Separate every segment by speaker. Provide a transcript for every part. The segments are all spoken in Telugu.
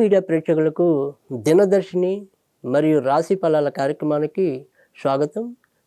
Speaker 1: మీడియా ప్రేక్షకులకు దినదర్శిని మరియు రాశి ఫలాల కార్యక్రమానికి స్వాగతం,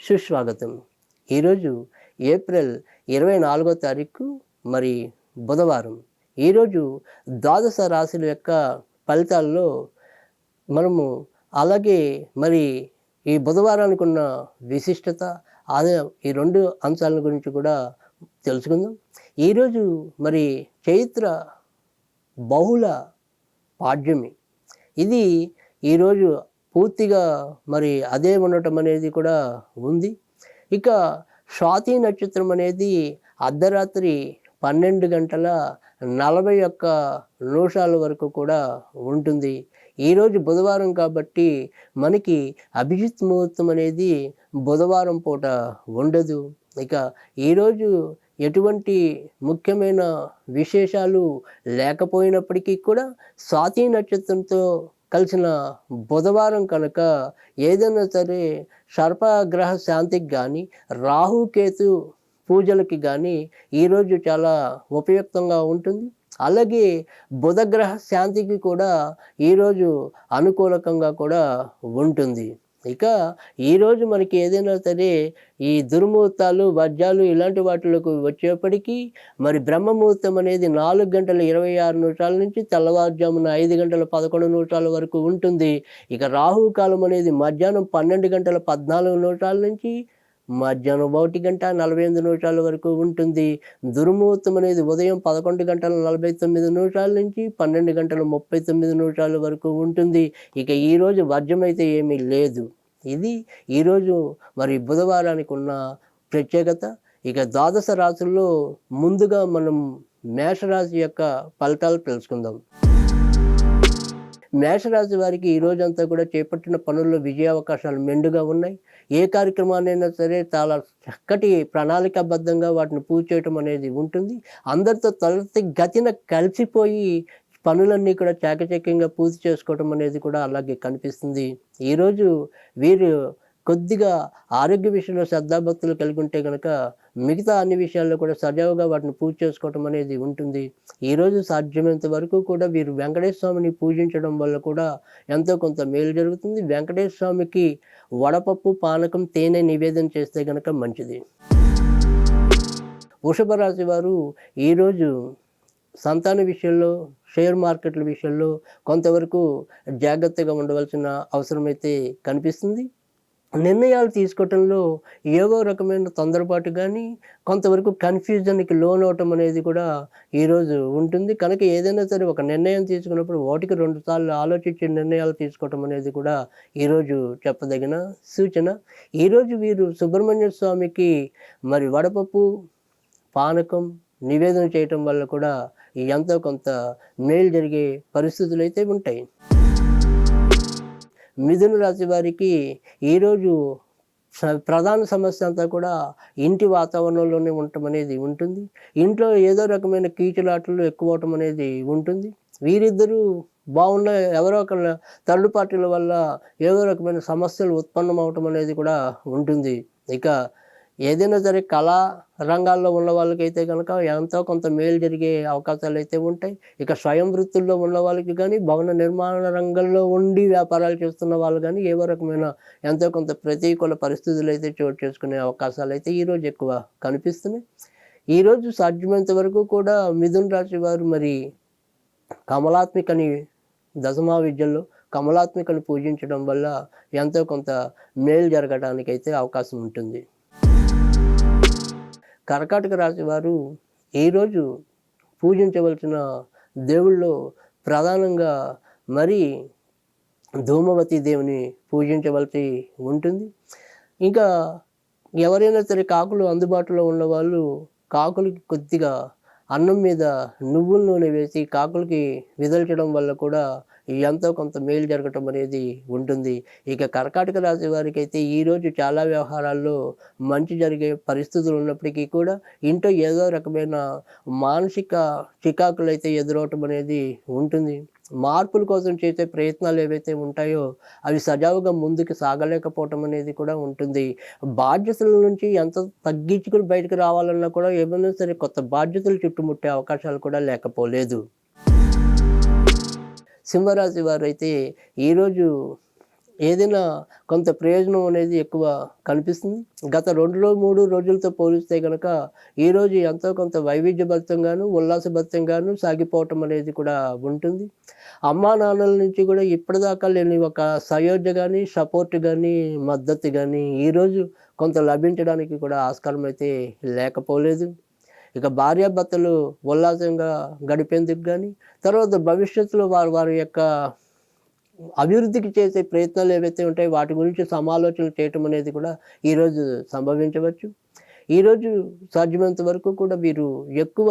Speaker 1: సుస్వాగతం. ఈరోజు ఏప్రిల్ 24వ తారీఖు మరి బుధవారం. ఈరోజు ద్వాదశ రాశుల యొక్క ఫలితాల్లో మనము అలాగే మరి ఈ బుధవారానికి ఉన్న విశిష్టత అదే ఈ రెండు అంశాల గురించి కూడా తెలుసుకుందాం. ఈరోజు మరి చైత్ర బహుళ పాడ్యమి. ఇది ఈరోజు పూర్తిగా మరి అదే ఉండటం అనేది కూడా ఉంది. ఇక స్వాతి నక్షత్రం అనేది అర్ధరాత్రి 12:41 వరకు కూడా ఉంటుంది. ఈరోజు బుధవారం కాబట్టి మనకి అభిజిత్ ముహూర్తం అనేది బుధవారం పూట ఉండదు. ఇక ఈరోజు ఎటువంటి ముఖ్యమైన విశేషాలు లేకపోయినప్పటికీ కూడా స్వాతి నక్షత్రంతో కలిసిన బుధవారం కనుక ఏదైనా సరే సర్పగ్రహ శాంతికి కానీ రాహుకేతు పూజలకి కానీ ఈరోజు చాలా ఉపయుక్తంగా ఉంటుంది. అలాగే బుధగ్రహ శాంతికి కూడా ఈరోజు అనుకూలకంగా కూడా ఉంటుంది. ఇక ఈరోజు మనకి ఏదైనా సరే ఈ దుర్ముహూర్తాలు వర్జాలు ఇలాంటి వాటిలోకి వచ్చేప్పటికీ మరి బ్రహ్మముహూర్తం అనేది 4:26 నుంచి తెల్లవారుజామున 5:11 వరకు ఉంటుంది. ఇక రాహుకాలం అనేది మధ్యాహ్నం 12:14 నుంచి మధ్యాహ్నం 1:48 వరకు ఉంటుంది. దుర్ముహూర్తం అనేది ఉదయం 11:49 నుంచి 12:39 వరకు ఉంటుంది. ఇక ఈరోజు వర్జం అయితే ఏమీ లేదు. ఇది ఈరోజు మరి బుధవారానికి ఉన్న ప్రత్యేకత. ఇక ద్వాదశ రాశుల్లో ముందుగా మనం మేషరాశి యొక్క ఫలితాలు తెలుసుకుందాం. మేషరాశి వారికి ఈ రోజంతా కూడా చేపట్టిన పనుల్లో విజయావకాశాలు మెండుగా ఉన్నాయి. ఏ కార్యక్రమాన్నైనా సరే చాలా చక్కటి ప్రణాళికాబద్ధంగా వాటిని పూర్తి చేయటం అనేది ఉంటుంది. అందరితో గతిన కలిసిపోయి పనులన్నీ కూడా చాకచక్యంగా పూర్తి చేసుకోవటం అనేది కూడా అలాగే కనిపిస్తుంది. ఈరోజు వీరు కొద్దిగా ఆరోగ్య విషయంలో శ్రద్ధాభక్తులు కలిగి ఉంటే కనుక మిగతా అన్ని విషయాల్లో కూడా సజావుగా వాటిని పూర్తి చేసుకోవటం అనేది ఉంటుంది. ఈరోజు సాధ్యమైనంత వరకు కూడా వీరు వెంకటేశ్వర స్వామిని పూజించడం వల్ల కూడా ఎంతో కొంత మేలు జరుగుతుంది. వెంకటేశ్వర స్వామికి వడపప్పు, పానకం, తేనె నివేదన చేస్తే కనుక మంచిది. వృషభ రాశి వారు ఈరోజు సంతాన విషయంలో, షేర్ మార్కెట్ల విషయంలో కొంతవరకు జాగ్రత్తగా ఉండవలసిన అవసరం అయితే కనిపిస్తుంది. నిర్ణయాలు తీసుకోవటంలో ఏవో రకమైన తొందరపాటు కానీ కొంతవరకు కన్ఫ్యూజన్కి లోన్ అవటం అనేది కూడా ఈరోజు ఉంటుంది. కనుక ఏదైనా సరే ఒక నిర్ణయం తీసుకున్నప్పుడు 1-2 సార్లు ఆలోచించి నిర్ణయాలు తీసుకోవటం అనేది కూడా ఈరోజు చెప్పదగిన సూచన. ఈరోజు వీరు సుబ్రహ్మణ్య స్వామికి మరి వడపప్పు, పానకం నివేదన చేయటం వల్ల కూడా ఎంతో కొంత మేలు జరిగే పరిస్థితులు అయితే ఉంటాయి. మిథున రాశి వారికి ఈరోజు ప్రధాన సమస్య అంతా కూడా ఇంటి వాతావరణంలోనే ఉండటం అనేది ఉంటుంది. ఇంట్లో ఏదో రకమైన కీచులాటలు ఎక్కువ అవటం అనేది ఉంటుంది. వీరిద్దరూ బాగున్న ఎవరో ఒకళ్ళ థర్డ్ పార్టీల వల్ల ఏదో రకమైన సమస్యలు ఉత్పన్నం అవటం అనేది కూడా ఉంటుంది. ఇక ఏదైనా సరే కళా రంగాల్లో ఉన్న వాళ్ళకైతే కనుక ఎంతో కొంత మేలు జరిగే అవకాశాలు అయితే ఉంటాయి. ఇక స్వయం వృత్తుల్లో ఉన్న వాళ్ళకి కానీ, భవన నిర్మాణ రంగంలో ఉండి వ్యాపారాలు చేస్తున్న వాళ్ళు కానీ ఏవో రకమైన ఎంతో కొంత ప్రతికూల పరిస్థితులు అయితే చోటు చేసుకునే అవకాశాలు అయితే ఈరోజు ఎక్కువ కనిపిస్తున్నాయి. ఈరోజు సాధ్యమైనంత వరకు కూడా మిథున రాశి వారు మరి కమలాత్మికని దశమా విద్యల్లో కమలాత్మికని పూజించడం వల్ల ఎంతో కొంత మేలు జరగడానికి అయితే అవకాశం ఉంటుంది. కర్కాటక రాశి వారు ఈరోజు పూజించవలసిన దేవుళ్ళు ప్రధానంగా మరి ధూమవతి దేవుని పూజించవలసి ఉంటుంది. ఇంకా ఎవరైనా సరే కాకులు అందుబాటులో ఉన్నవాళ్ళు కాకులకి కొద్దిగా అన్నం మీద నువ్వుల నూనె వేసి కాకులకి విదల్చడం వల్ల కూడా ఎంతో కొంత మేలు జరగటం అనేది ఉంటుంది. ఇక కర్కాటక రాశి వారికి అయితే ఈరోజు చాలా వ్యవహారాల్లో మంచి జరిగే పరిస్థితులు ఉన్నప్పటికీ కూడా ఇంట్లో ఏదో రకమైన మానసిక చికాకులు అయితే ఎదురవటం అనేది ఉంటుంది. మార్పుల కోసం చేసే ప్రయత్నాలు ఏవైతే ఉంటాయో అవి సజావుగా ముందుకు సాగలేకపోవటం అనేది కూడా ఉంటుంది. బాధ్యతల నుంచి ఎంత తగ్గించుకుని బయటకు రావాలన్నా కూడా ఏమైనా సరే కొత్త బాధ్యతలు చుట్టుముట్టే అవకాశాలు కూడా లేకపోలేదు. సింహరాశి వారైతే ఈరోజు ఏదైనా కొంత ప్రయోజనం అనేది ఎక్కువ కనిపిస్తుంది. గత 3 రోజులతో పోలిస్తే గనక ఈరోజు ఎంతో కొంత వైవిధ్యభరితంగాను, ఉల్లాసభరితంగాను సాగిపోవటం అనేది కూడా ఉంటుంది. అమ్మా నాన్నల నుంచి కూడా ఇప్పటిదాకా లేని ఒక సయోధ్య గానీ, సపోర్ట్ గానీ, మద్దతు గానీ ఈరోజు కొంత లభించడానికి కూడా ఆస్కారం అయితే లేకపోలేదు. ఇక భార్యాభర్తలు ఉల్లాసంగా గడిపేందుకు గానీ, తర్వాత భవిష్యత్తులో వారి వారి యొక్క అభివృద్ధికి చేసే ప్రయత్నాలు ఏవైతే ఉంటాయో వాటి గురించి సమాలోచనలు చేయటం అనేది కూడా ఈరోజు సంభవించవచ్చు. ఈరోజు సాధ్యమైనంత వరకు కూడా వీరు ఎక్కువ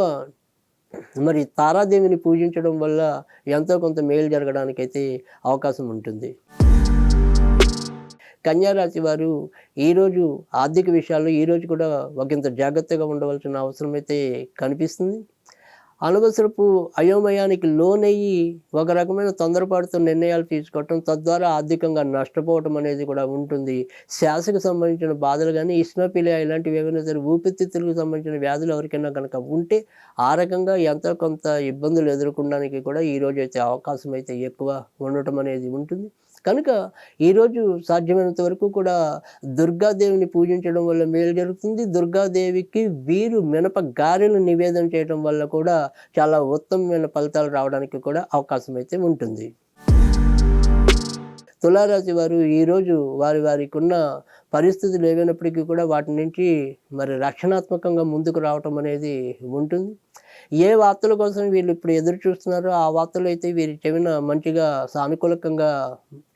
Speaker 1: మరి తారాదేవిని పూజించడం వల్ల ఎంతో కొంత మేలు జరగడానికైతే అవకాశం ఉంటుంది. కన్యా రాశి వారు ఈరోజు ఆర్థిక విషయాల్లో ఈరోజు కూడా ఒకంత జాగ్రత్తగా ఉండవలసిన అవసరం అయితే కనిపిస్తుంది. అనవసరపు అయోమయానికి లోనయ్యి ఒక రకమైన తొందరపాటుతో నిర్ణయాలు తీసుకోవటం, తద్వారా ఆర్థికంగా నష్టపోవటం అనేది కూడా ఉంటుంది. శ్వాసకు సంబంధించిన బాధలు కానీ, ఇస్నోఫిలియా ఇలాంటివి ఏవైనా సరే ఊపిరితిత్తులకు సంబంధించిన వ్యాధులు ఎవరికైనా కనుక ఉంటే ఆ రకంగా ఎంతో కొంత ఇబ్బందులు ఎదుర్కొనడానికి కూడా ఈరోజు అయితే అవకాశం అయితే ఎక్కువ ఉండటం అనేది ఉంటుంది. కనుక ఈరోజు సాధ్యమైనంత వరకు కూడా దుర్గాదేవిని పూజించడం వల్ల మేలు జరుగుతుంది. దుర్గాదేవికి వీరు మినప గారెలు నివేదన చేయడం వల్ల కూడా చాలా ఉత్తమమైన ఫలితాలు రావడానికి కూడా అవకాశం అయితే ఉంటుంది. తులారాశి వారు ఈరోజు వారికి ఉన్న పరిస్థితులు ఏవైనప్పటికీ కూడా వాటి నుంచి మరి రక్షణాత్మకంగా ముందుకు రావటం అనేది ఉంటుంది. ఏ వార్తల కోసం వీళ్ళు ఇప్పుడు ఎదురు చూస్తున్నారో ఆ వార్తలు అయితే వీరి చెవిన మంచిగా సానుకూలకంగా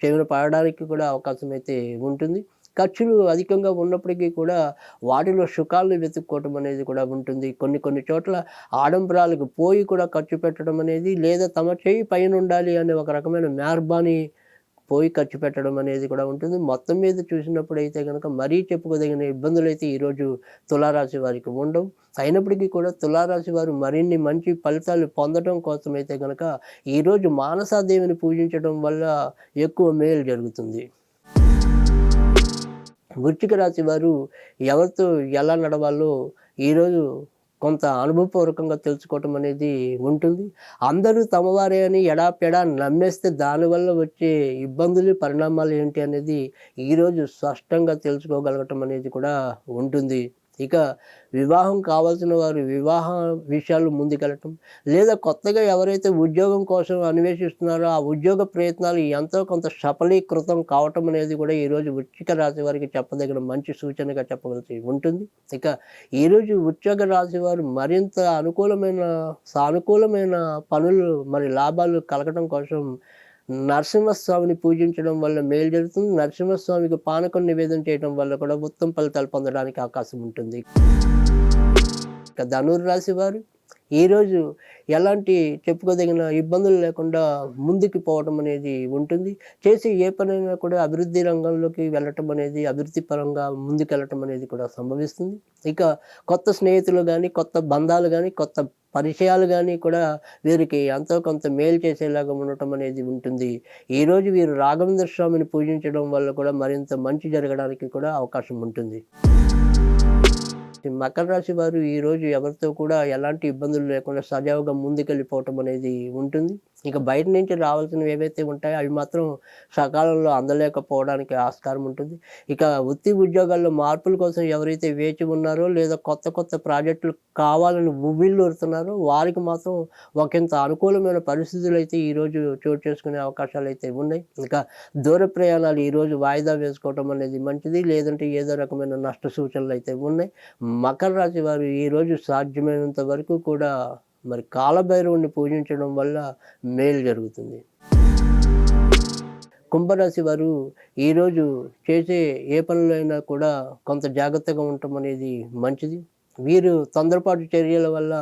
Speaker 1: చెవిన పడడానికి కూడా అవకాశం అయితే ఉంటుంది. ఖర్చులు అధికంగా ఉన్నప్పటికీ కూడా వాటిలో సుఖాలను వెతుక్కోవటం అనేది కూడా ఉంటుంది. కొన్ని చోట్ల ఆడంబరాలకు పోయి కూడా ఖర్చు పెట్టడం అనేది, లేదా తమ చేయి పైన ఉండాలి అనే ఒక రకమైన మెహర్బానీ పోయి ఖర్చు పెట్టడం అనేది కూడా ఉంటుంది. మొత్తం మీద చూసినప్పుడైతే కనుక మరీ చెప్పుకోదగిన ఇబ్బందులు అయితే ఈరోజు తులారాశి వారికి ఉండవు. అయినప్పటికీ కూడా తులారాశి వారు మరిన్ని మంచి ఫలితాలు పొందడం కోసం అయితే కనుక ఈరోజు మానసాదేవిని పూజించడం వల్ల ఎక్కువ మేలు జరుగుతుంది. వృశ్చిక రాశి వారు ఎవరితో ఎలా నడవాలో ఈరోజు కొంత అనుభవపూర్వకంగా తెలుసుకోవటం అనేది ఉంటుంది. అందరూ తమవారే అని ఎడాపెడా నమ్మేస్తే దానివల్ల వచ్చే ఇబ్బందులు, పరిణామాలు ఏంటి అనేది ఈరోజు స్పష్టంగా తెలుసుకోగలగటం అనేది కూడా ఉంటుంది. ఇక వివాహం కావాల్సిన వారు వివాహ విషయాలు ముందుకెళ్ళటం, లేదా కొత్తగా ఎవరైతే ఉద్యోగం కోసం అన్వేషిస్తున్నారో ఆ ఉద్యోగ ప్రయత్నాలు ఎంతో కొంత సఫలీకృతం కావటం అనేది కూడా ఈరోజు వృశ్చిక రాశి వారికి చెప్పదగిన మంచి సూచనగా చెప్పవలసి ఉంటుంది. ఇక ఈరోజు వృశ్చిక రాశి వారు మరింత సానుకూలమైన పనులు మరి లాభాలు కలగడం కోసం నరసింహస్వామిని పూజించడం వల్ల మేలు జరుగుతుంది. నరసింహస్వామికి పానకం నివేదన చేయడం వల్ల కూడా ఉత్తమ ఫలితాలు పొందడానికి అవకాశం ఉంటుంది. ఇక ధనుర్రాశి వారు ఈరోజు ఎలాంటి చెప్పుకోదగిన ఇబ్బందులు లేకుండా ముందుకు పోవడం అనేది ఉంటుంది. చేసే ఏ పనైనా కూడా అభివృద్ధి రంగంలోకి వెళ్ళటం అనేది, అభివృద్ధి పరంగా ముందుకెళ్ళటం అనేది కూడా సంభవిస్తుంది. ఇక కొత్త స్నేహితులు కానీ, కొత్త బంధాలు కానీ, కొత్త పరిచయాలు కానీ కూడా వీరికి ఎంతో కొంత మేలు చేసేలాగా ఉండటం అనేది ఉంటుంది. ఈరోజు వీరు రాఘవేంద్ర స్వామిని పూజించడం వల్ల కూడా మరింత మంచి జరగడానికి కూడా అవకాశం ఉంటుంది. మకర రాశి వారు ఈరోజు ఎవరితో కూడా ఎలాంటి ఇబ్బందులు లేకుండా సజావుగా ముందుకెళ్ళిపోవటం అనేది ఉంటుంది. ఇక బయట నుంచి రావాల్సినవి ఏవైతే ఉంటాయో అవి మాత్రం సకాలంలో అందలేకపోవడానికి ఆస్కారం ఉంటుంది. ఇక వృత్తి ఉద్యోగాల్లో మార్పుల కోసం ఎవరైతే వేచి ఉన్నారో, లేదా కొత్త ప్రాజెక్టులు కావాలని ఉవ్విళ్ళూరుతున్నారో వారికి మాత్రం ఒకంత అనుకూలమైన పరిస్థితులు అయితే ఈరోజు చోటు చేసుకునే అవకాశాలు అయితే ఉన్నాయి. ఇక దూర ప్రయాణాలు ఈరోజు వాయిదా వేసుకోవటం అనేది మంచిది, లేదంటే ఏదో రకమైన నష్ట సూచనలు అయితే ఉన్నాయి. మకర రాశి వారు ఈరోజు సాధ్యమైనంత వరకు కూడా మరి కాలభైరవుని పూజించడం వల్ల మేలు జరుగుతుంది. కుంభరాశి వారు ఈరోజు చేసే ఏ పనులు అయినా కూడా కొంత జాగ్రత్తగా ఉండటం అనేది మంచిది. వీరు తొందరపాటు చర్యల వల్ల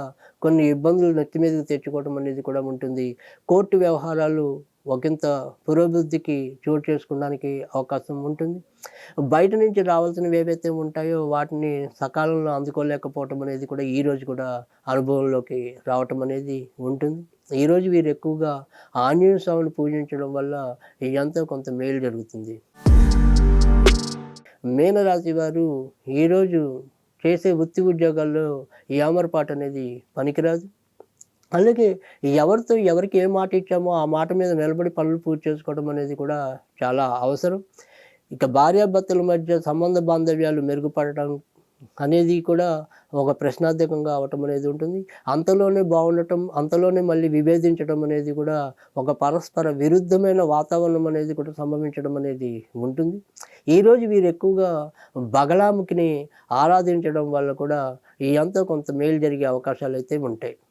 Speaker 1: కొన్ని ఇబ్బందులు నెత్తి మీదకి తెచ్చుకోవడం అనేది కూడా ఉంటుంది. కోర్టు వ్యవహారాలు ఒకంత పురోభివృద్ధికి చోటు చేసుకోవడానికి అవకాశం ఉంటుంది. బయట నుంచి రావాల్సినవి ఏవైతే ఉంటాయో వాటిని సకాలంలో అందుకోలేకపోవటం అనేది కూడా ఈరోజు కూడా అనుభవంలోకి రావటం అనేది ఉంటుంది. ఈరోజు వీరు ఎక్కువగా ఆంజనేయ స్వామిని పూజించడం వల్ల ఎంతో కొంత మేలు జరుగుతుంది. మీనరాశి వారు ఈరోజు చేసే వృత్తి ఉద్యోగాల్లో ఏమరపాటు అనేది పనికిరాదు. అలాగే ఎవరితో ఎవరికి ఏ మాట ఇచ్చామో ఆ మాట మీద నిలబడి పనులు పూర్తి చేసుకోవడం అనేది కూడా చాలా అవసరం. ఇక భార్యాభర్తల మధ్య సంబంధ బాంధవ్యాలు మెరుగుపడటం అనేది కూడా ఒక ప్రశ్నార్థకంగా అవ్వటం అనేది ఉంటుంది. అంతలోనే బావుండటం, అంతలోనే మళ్ళీ విభేదించడం అనేది కూడా ఒక పరస్పర విరుద్ధమైన వాతావరణం అనేది కూడా సంభవించడం అనేది ఉంటుంది. ఈరోజు వీరు ఎక్కువగా బగలాముఖిని ఆరాధించడం వల్ల కూడా ఈ ఎంతో కొంత మేలు జరిగే అవకాశాలైతే ఉంటాయి.